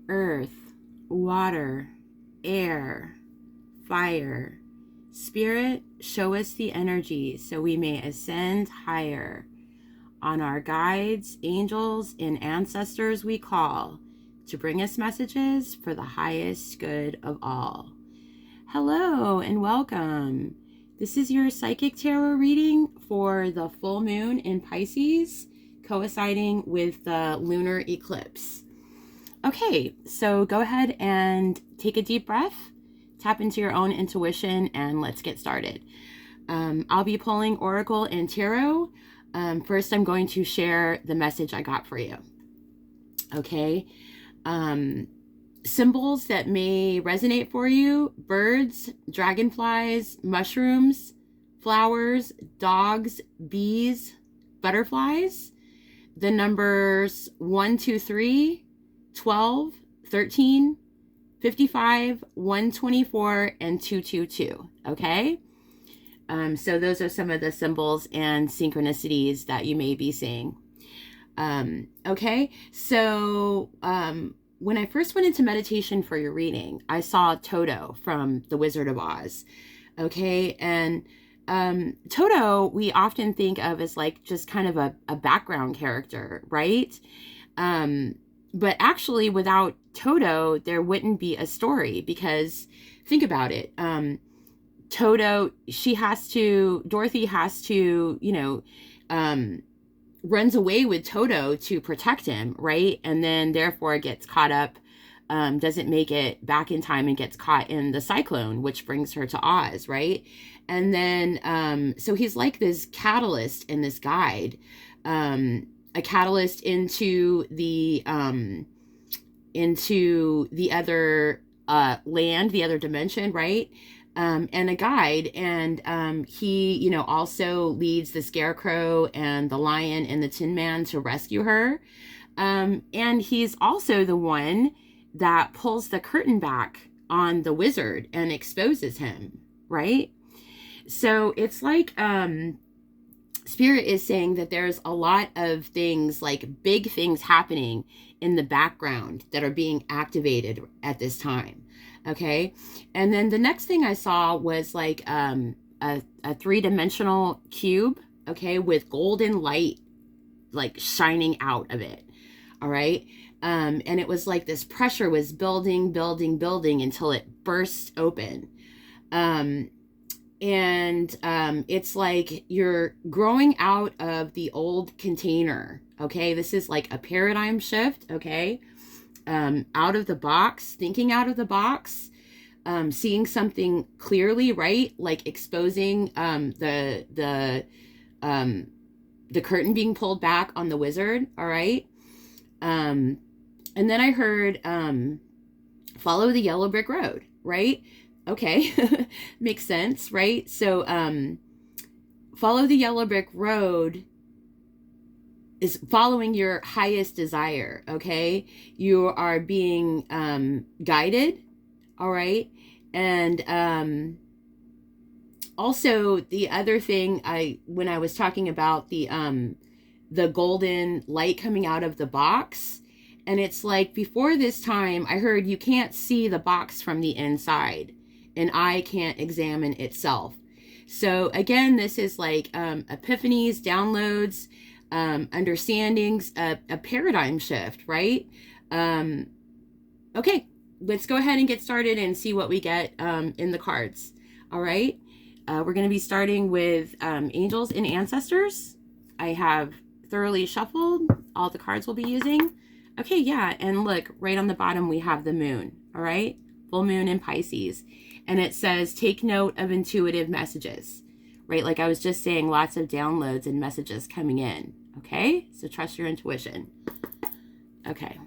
earth, water, air, fire. Spirit, show us the energy so we may ascend higher. On our guides, angels, and ancestors we call to bring us messages for the highest good of all. Hello and welcome. This is your psychic tarot reading for the full moon in Pisces, coinciding with the lunar eclipse. Okay, so go ahead and take a deep breath, tap into your own intuition, and let's get started. I'll be pulling Oracle and Tarot. First, I'm going to share the message I got for you. Okay. Symbols that may resonate for you: birds, dragonflies, mushrooms, flowers, dogs, bees, butterflies. The numbers 1, 2, 3, 12, 13, 55, 124, and 222. Okay. So those are some of the symbols and synchronicities that you may be seeing. Okay. So, when I first went into meditation for your reading, I saw Toto from The Wizard of Oz. Okay. And, Toto, we often think of as like just kind of a background character, right? But actually without Toto, there wouldn't be a story, because think about it. Toto, Dorothy has to, runs away with Toto to protect him, right? And then therefore gets caught up, doesn't make it back in time and gets caught in the cyclone, which brings her to Oz, right? And then, so he's like this catalyst and this guide, a catalyst into the other land, the other dimension, right? And a guide. And he, also leads the Scarecrow and the Lion and the Tin Man to rescue her. And he's also the one that pulls the curtain back on the wizard and exposes him, right? So it's like Spirit is saying that there's a lot of things, like big things happening in the background that are being activated at this time. Okay. And then the next thing I saw was like a three-dimensional cube, okay, with golden light like shining out of it. All right. And it was like this pressure was building until it burst open. It's like you're growing out of the old container. Okay. This is like a paradigm shift. Okay. Out of the box, thinking out of the box, seeing something clearly, right? Like exposing the curtain being pulled back on the wizard. All right. And then I heard follow the yellow brick road, right? Okay. Makes sense, right? So follow the yellow brick road is following your highest desire. Okay. You are being guided. All right. And also the other thing, when I was talking about the golden light coming out of the box, and it's like before this time I heard you can't see the box from the inside, and eye can't examine itself. So again, this is like epiphanies, downloads, understandings, a paradigm shift, right? Okay, let's go ahead and get started and see what we get in the cards. All right, we're going to be starting with angels and ancestors. I have thoroughly shuffled all the cards we'll be using. Okay, yeah, and look, right on the bottom we have the moon. All right, full moon in Pisces. And it says, take note of intuitive messages, right? Like I was just saying, lots of downloads and messages coming in. Okay, so trust your intuition. Okay.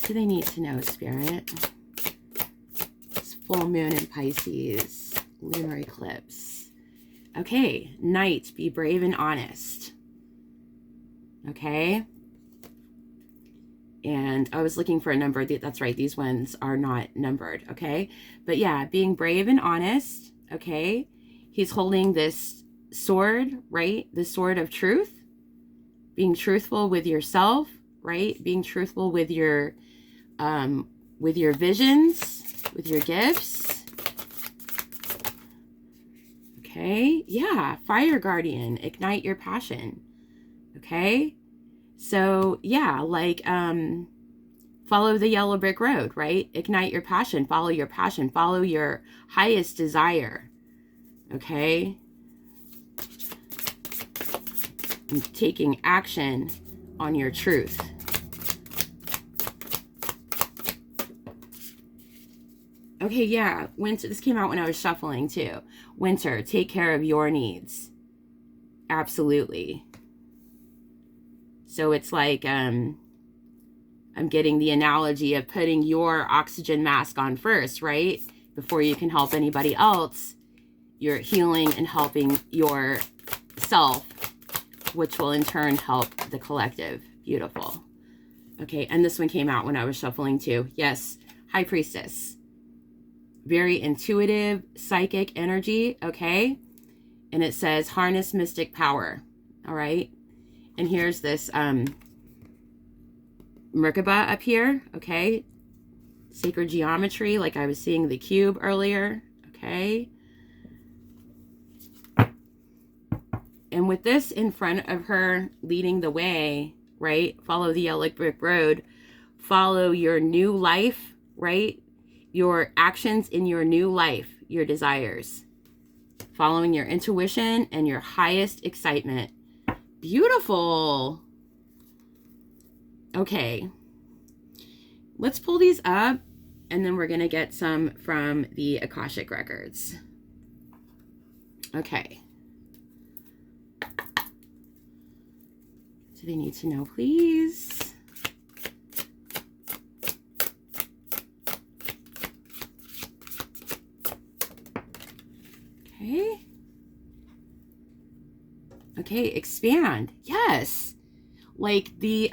Do they need to know, Spirit? It's full moon in Pisces, lunar eclipse. Okay, night, be brave and honest. Okay. And I was looking for a number. That's right. These ones are not numbered. Okay. But yeah, being brave and honest. Okay. He's holding this sword, right? The sword of truth. Being truthful with yourself, right? Being truthful with your visions, with your gifts. Okay, yeah, fire guardian, ignite your passion. Okay, so yeah, like follow the yellow brick road, right? Ignite your passion, follow your highest desire. Okay, and taking action on your truth. Okay, yeah, winter, this came out when I was shuffling too. Winter, take care of your needs. Absolutely. So it's like, I'm getting the analogy of putting your oxygen mask on first, right? Before you can help anybody else, you're healing and helping yourself, which will in turn help the collective. Beautiful. Okay, and this one came out when I was shuffling too. Yes, High Priestess. Very intuitive, psychic energy, okay? And it says harness mystic power, all right? And here's this Merkaba up here, okay? Sacred geometry, like I was seeing the cube earlier, okay? And with this in front of her leading the way, right? Follow the yellow brick road. Follow your new life, right? Your actions in your new life, your desires. Following your intuition and your highest excitement. Beautiful. Okay. Let's pull these up and then we're going to get some from the Akashic Records. Okay. Do they need to know, please? Okay. Okay, expand. Yes. Like the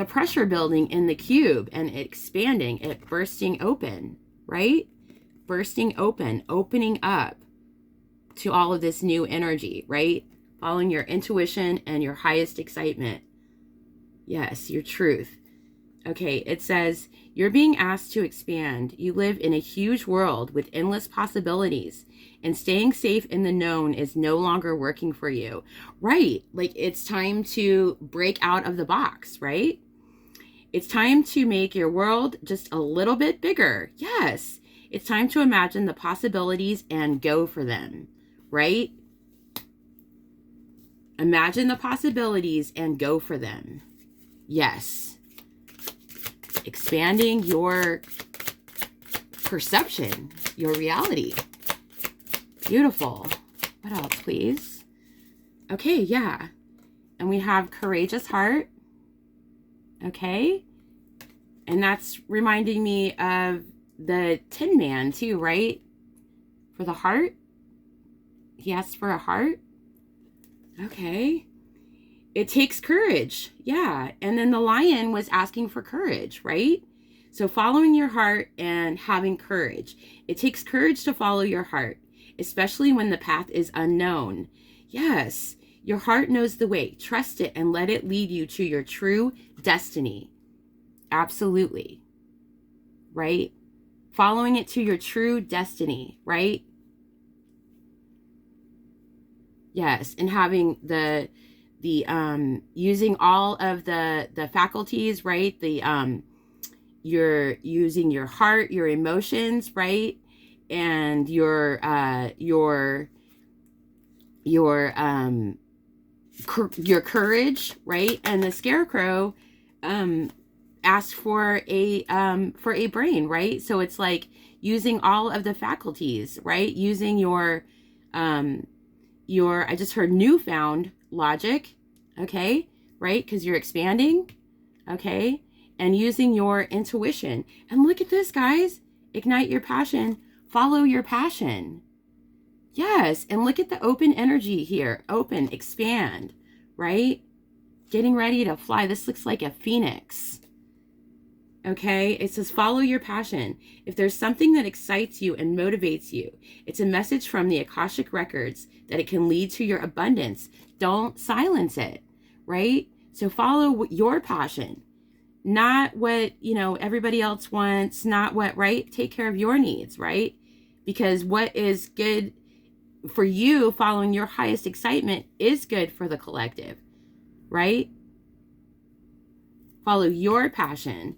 pressure building in the cube and expanding, it bursting open, right? Bursting open, opening up to all of this new energy, right? Following your intuition and your highest excitement. Yes, your truth. Okay, it says, you're being asked to expand. You live in a huge world with endless possibilities, and staying safe in the known is no longer working for you. Right, like it's time to break out of the box, right? It's time to make your world just a little bit bigger. Yes, it's time to imagine the possibilities and go for them, right? Imagine the possibilities and go for them. Yes. Expanding your perception, your reality. Beautiful. What else, please? Okay, yeah. And we have courageous heart. Okay. And that's reminding me of the Tin Man too, right? For the heart. He asked for a heart. Okay. It takes courage. Yeah. And then the lion was asking for courage, right? So following your heart and having courage. It takes courage to follow your heart, especially when the path is unknown. Yes. Your heart knows the way. Trust it and let it lead you to your true destiny. Absolutely. Right? Following it to your true destiny, right? Yes. And having the using all of the faculties, right? You're using your heart, your emotions, right? And your courage, right? And the scarecrow asked for a brain, right? So it's like using all of the faculties, right? Using your I just heard newfound logic, okay, right? Because you're expanding, okay, and using your intuition. And look at this, guys. Ignite your passion. Follow your passion. Yes, and look at the open energy here. Open, expand, right? Getting ready to fly. This looks like a phoenix. Okay, it says follow your passion. If there's something that excites you and motivates you, it's a message from the Akashic Records that it can lead to your abundance. Don't silence it, right? So follow your passion, not what, everybody else wants, not what, right? Take care of your needs, right? Because what is good for you, following your highest excitement, is good for the collective, right? Follow your passion.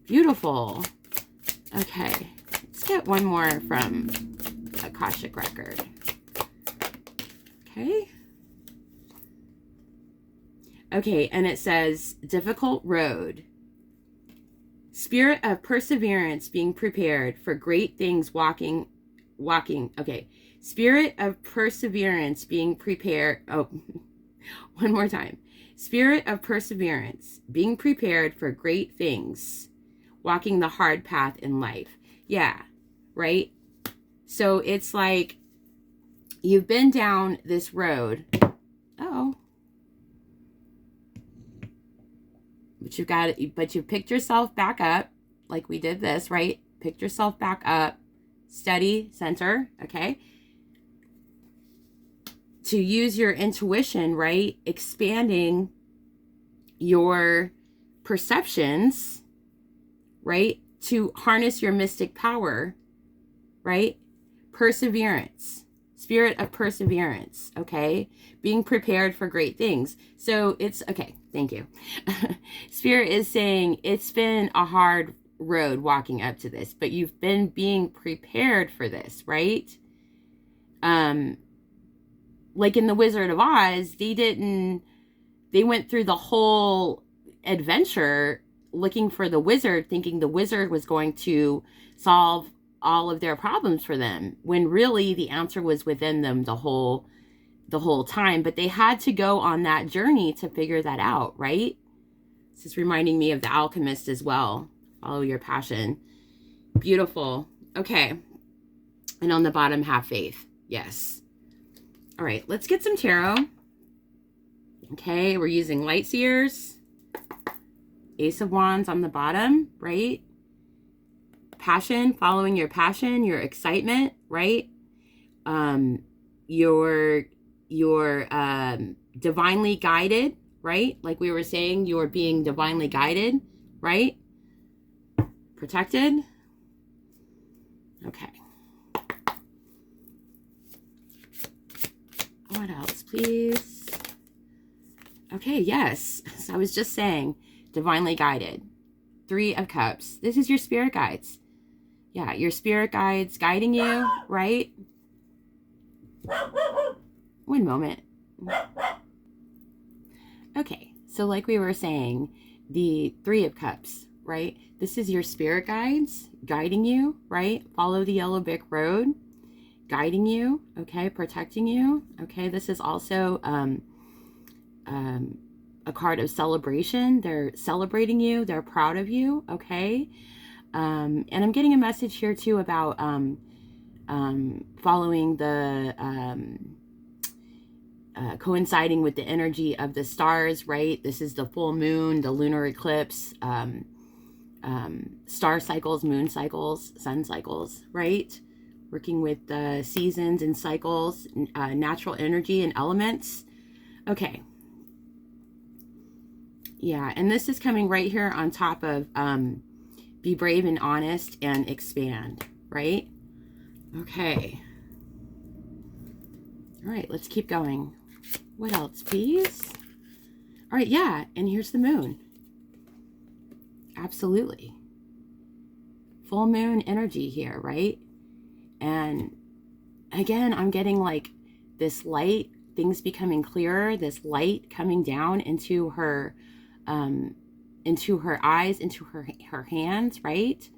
Beautiful. Okay, let's get one more from Akashic Record. Okay, and it says, difficult road. Spirit of perseverance being prepared for great things walking. Okay, spirit of perseverance being prepared. Oh, one more time. Spirit of perseverance being prepared for great things, walking the hard path in life. Yeah, right? So it's like you've been down this road. Oh. But you picked yourself back up, like we did this, right? Picked yourself back up, steady, center, okay? To use your intuition, right? Expanding your perceptions, right? To harness your mystic power, right? Perseverance, spirit of perseverance, okay? Being prepared for great things. So it's, okay, thank you. Spirit is saying it's been a hard road walking up to this, but you've been being prepared for this, right? Like in The Wizard of Oz, they went through the whole adventure looking for the wizard, thinking the wizard was going to solve all of their problems for them, when really the answer was within them the whole time. But they had to go on that journey to figure that out, right? This is reminding me of The Alchemist as well. Follow your passion. Beautiful. Okay. And on the bottom, have faith. Yes. All right, let's get some tarot. Okay, we're using light seers. Ace of Wands on the bottom, right? Passion, following your passion, your excitement, right? Your divinely guided, right? Like we were saying, you're being divinely guided, right? Protected. Okay. What else, please? Okay, yes. So I was just saying, divinely guided. 3 of Cups. This is your spirit guides. Yeah, your spirit guides guiding you, right? One moment. Okay, so like we were saying, the 3 of Cups, right? This is your spirit guides guiding you, right? Follow the yellow brick road, guiding you, okay? Protecting you, okay? This is also a card of celebration. They're celebrating you. They're proud of you, okay? And I'm getting a message here too about following the coinciding with the energy of the stars, right? This is the full moon, the lunar eclipse, star cycles, moon cycles, sun cycles, right? Working with the seasons and cycles, natural energy and elements. Okay. Yeah, and this is coming right here on top of be brave and honest and expand, right? Okay. All right, let's keep going. What else, please? All right, yeah, and here's the moon. Absolutely. Full moon energy here, right? And again, I'm getting like this light, things becoming clearer, this light coming down into her eyes, into her hands, right?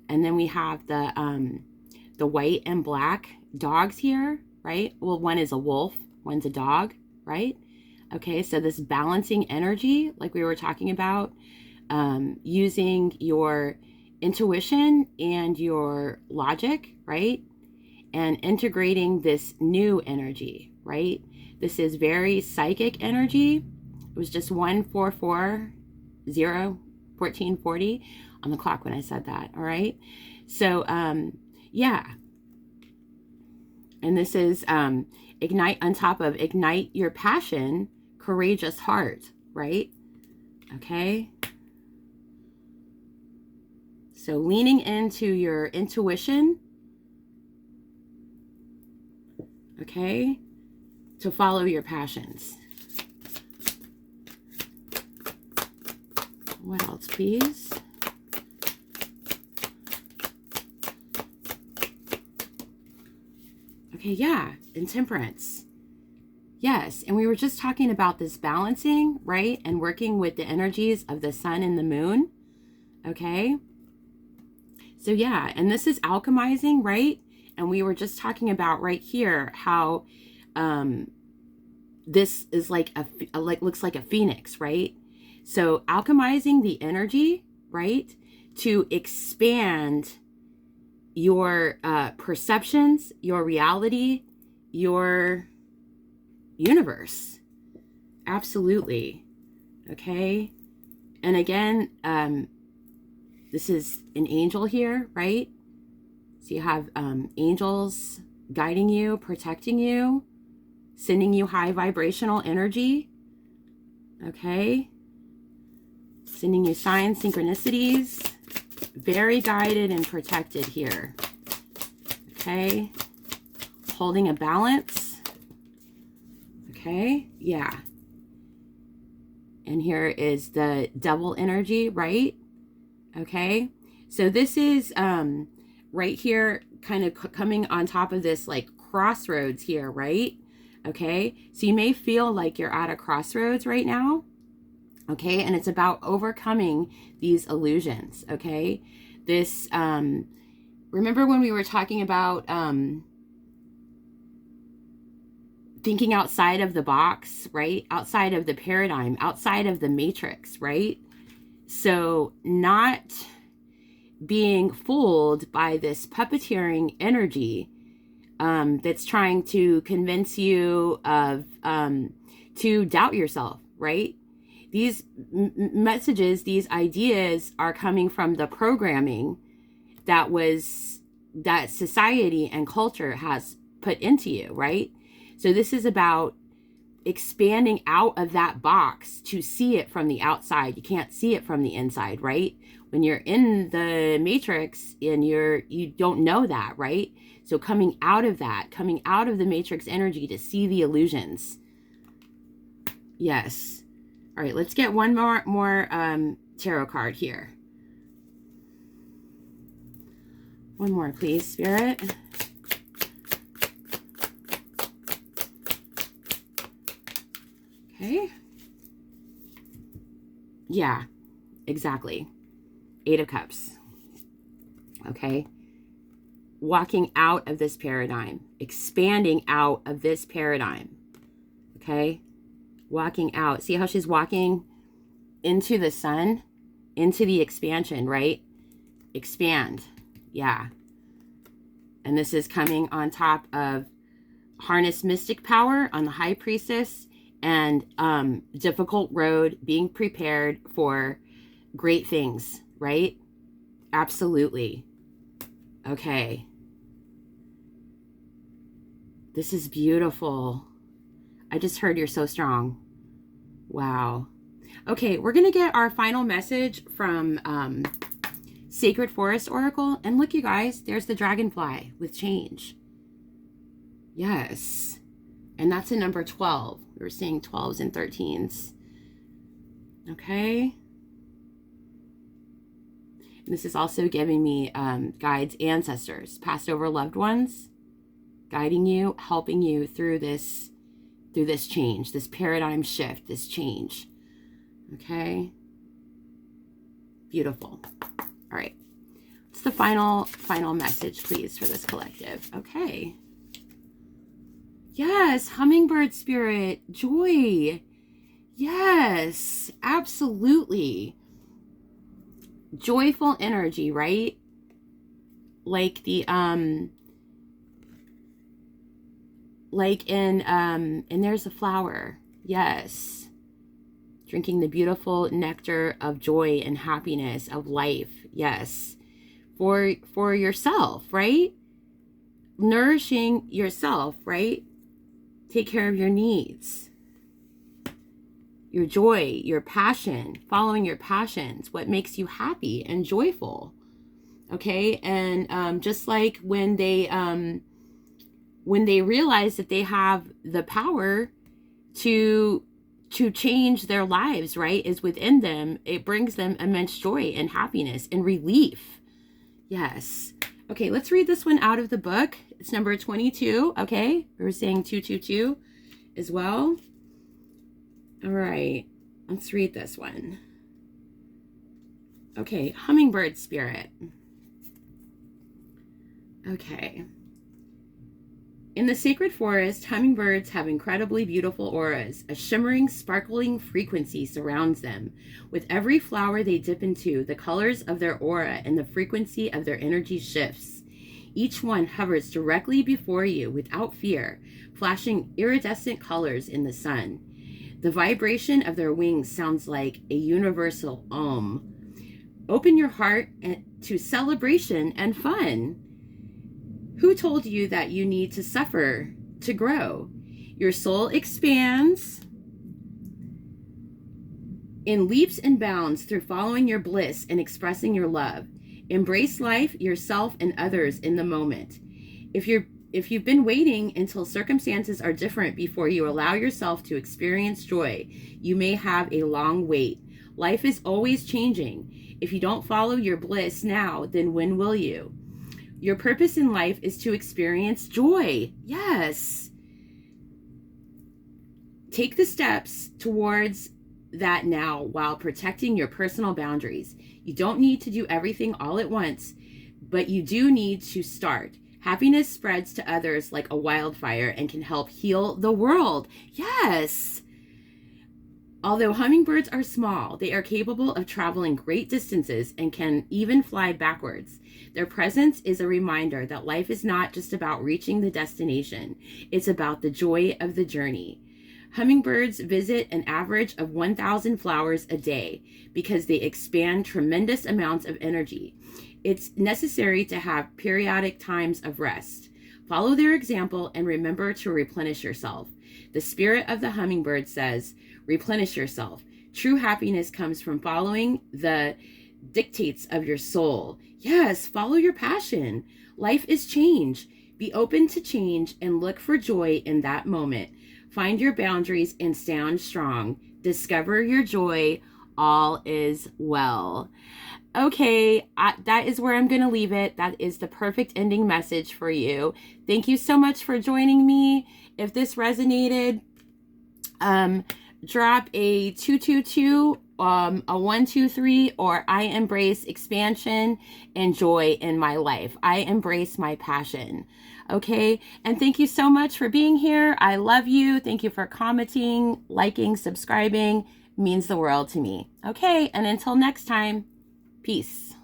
And then we have the white and black dogs here, right? Well, one is a wolf, one's a dog, right? Okay, so this balancing energy, like we were talking about, using your intuition and your logic, right? And integrating this new energy, right? This is very psychic energy. It was just 1440 1440 on the clock when I said that, all right? So, yeah. And this is ignite, on top of ignite your passion, courageous heart, right? Okay. So leaning into your intuition, okay, to follow your passions. What else, please? Okay, yeah, and temperance. Yes, and we were just talking about this balancing, right? And working with the energies of the sun and the moon, okay? So yeah, and this is alchemizing, right? And we were just talking about right here how this is like looks like a phoenix, right? So alchemizing the energy, right? To expand your perceptions, your reality, your universe. Absolutely. Okay. And again, this is an angel here, right? So you have angels guiding you, protecting you, sending you high vibrational energy. Okay. Sending you signs, synchronicities. Very guided and protected here. Okay. Holding a balance. Okay. Yeah. And here is the double energy, right? Okay. So this is right here kind of coming on top of this like crossroads here, right? Okay. So you may feel like you're at a crossroads right now. Okay. And it's about overcoming these illusions. Okay. This, remember when we were talking about thinking outside of the box, right? Outside of the paradigm, outside of the matrix, right? So not being fooled by this puppeteering energy that's trying to convince you of to doubt yourself, right? These messages, these ideas are coming from the programming that society and culture has put into you, right? So this is about expanding out of that box to see it from the outside. You can't see it from the inside, right? When you're in the matrix and you don't know that, right? So coming out of that, coming out of the matrix energy to see the illusions. Yes. All right, let's get one more tarot card here. One more, please, Spirit. Okay. Yeah, exactly. 8 of Cups. Okay. Walking out of this paradigm, expanding out of this paradigm. Okay. Walking out. See how she's walking into the sun, into the expansion, right? Expand. Yeah. And this is coming on top of harness mystic power on the High Priestess and difficult road, being prepared for great things, right? Absolutely. Okay. This is beautiful. I just heard you're so strong. Wow. Okay, we're going to get our final message from Sacred Forest Oracle. And look, you guys, there's the dragonfly with change. Yes. And that's a number 12. We were seeing 12s and 13s. Okay. And this is also giving me guides, ancestors, passed over loved ones, guiding you, helping you through this change, this paradigm shift, this change. Okay. Beautiful. All right. What's the final message, please, for this collective? Okay. Yes, hummingbird spirit, joy. Yes, absolutely. Joyful energy, right? Like the like in and there's a flower. Yes. Drinking the beautiful nectar of joy and happiness of life. Yes. For yourself, right? Nourishing yourself, right? Take care of your needs. your joy, your passion, following your passions, what makes you happy and joyful. Okay, and just like when they realize that they have the power to change their lives, right, is within them, it brings them immense joy and happiness and relief. Yes. Okay, let's read this one out of the book. It's number 22. Okay, we're saying 222 as well. All right, let's read this one. Okay, hummingbird spirit. Okay. In the sacred forest, hummingbirds have incredibly beautiful auras. A shimmering, sparkling frequency surrounds them. With every flower they dip into, the colors of their aura and the frequency of their energy shifts. Each one hovers directly before you without fear, flashing iridescent colors in the sun. The vibration of their wings sounds like a universal Om. Open your heart to celebration and fun. Who told you that you need to suffer to grow? Your soul expands in leaps and bounds through following your bliss and expressing your love. Embrace life, yourself, and others in the moment. If you've been waiting until circumstances are different before you allow yourself to experience joy, you may have a long wait. Life is always changing. If you don't follow your bliss now, then when will you? Your purpose in life is to experience joy. Yes. Take the steps towards that now while protecting your personal boundaries. You don't need to do everything all at once, but you do need to start. Happiness spreads to others like a wildfire and can help heal the world. Yes. Although hummingbirds are small, they are capable of traveling great distances and can even fly backwards. Their presence is a reminder that life is not just about reaching the destination. It's about the joy of the journey. Hummingbirds visit an average of 1,000 flowers a day because they expand tremendous amounts of energy. It's necessary to have periodic times of rest. Follow their example and remember to replenish yourself. The spirit of the hummingbird says, replenish yourself. True happiness comes from following the dictates of your soul. Yes, follow your passion. Life is change. Be open to change and look for joy in that moment. Find your boundaries and stand strong. Discover your joy. All is well. Okay, that is where I'm going to leave it. That is the perfect ending message for you. Thank you so much for joining me. If this resonated, drop a 222, a 123, or I embrace expansion and joy in my life. I embrace my passion. Okay, and thank you so much for being here. I love you. Thank you for commenting, liking, subscribing. It means the world to me. Okay, and until next time, peace.